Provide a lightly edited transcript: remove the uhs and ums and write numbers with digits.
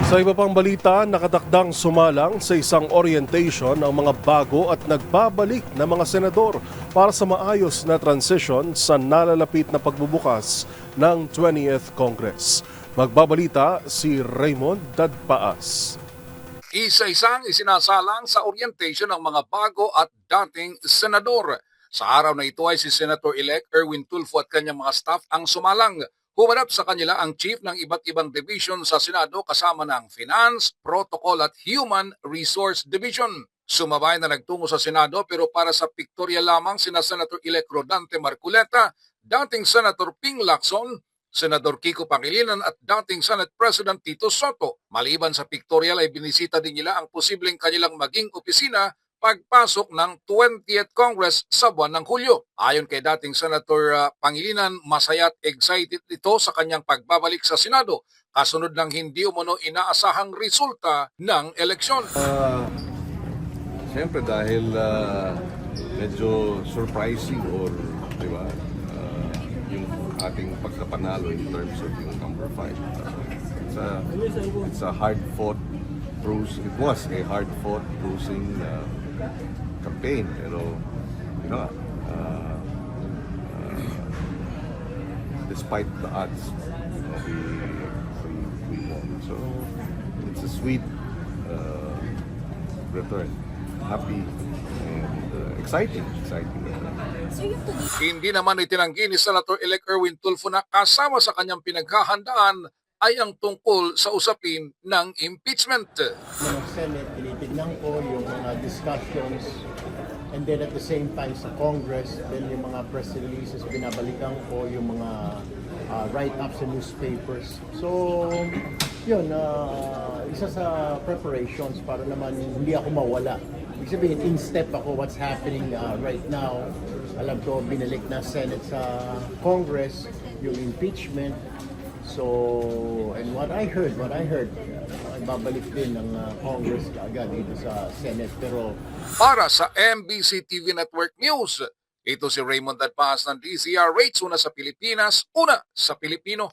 Sa iba pang balita, nakatakdang sumalang sa isang orientation ang mga bago at nagbabalik na mga senador para sa maayos na transition sa nalalapit na pagbubukas ng 20th Congress. Magbabalita si Raymond Dadpaas. Isa-isang isinasalang sa orientation ng mga bago at dating senador. Sa araw na ito ay si Senator-elect Erwin Tulfo at kanyang mga staff ang sumalang. Humarap sa kanila ang chief ng iba't ibang division sa Senado kasama ng Finance, Protocol at Human Resource Division. Sumabay na nagtungo sa Senado pero para sa pictorial lamang sina Senator-elect Rodante Marculeta, dating Senator Ping Lacson, Senador Kiko Pangilinan at dating Senate President Tito Soto. Maliban sa pictorial ay binisita din nila ang posibleng kanilang maging opisina pagpasok ng 20th Congress sa buwan ng Hulyo. Ayon kay dating Senator Pangilinan, masaya at excited ito sa kanyang pagbabalik sa Senado kasunod ng hindi umano inaasahang resulta ng eleksyon. Siyempre dahil medyo surprising or di ba, yung ating pagkapanalo in terms of yung number 5. It's a hard-fought bruise. It was a hard-fought bruising campaign, pero you know, despite the odds, you know, we won. So it's a sweet return. Happy and exciting return. Hindi naman itinanggi ni Senator-elect Erwin Tulfo na kasama sa kanyang pinaghahandaan ay ang tungkol sa usapin ng impeachment. Ng Senate, tinitignan ko yung mga discussions, and then at the same time sa Congress, then yung mga press releases, binabalikan ko yung mga write-ups sa newspapers. So, yun, isa sa preparations para naman hindi ako mawala. Ibig sabihin, in step ako what's happening right now. Alam ko, binalik na Senate sa Congress, yung impeachment. So, and what I heard, babalik din ng Congress agad dito sa Senate. Pero Para sa MBC TV Network News, ito si Raymond Dadpaas ng DZRH, una sa Pilipinas, una sa Pilipino.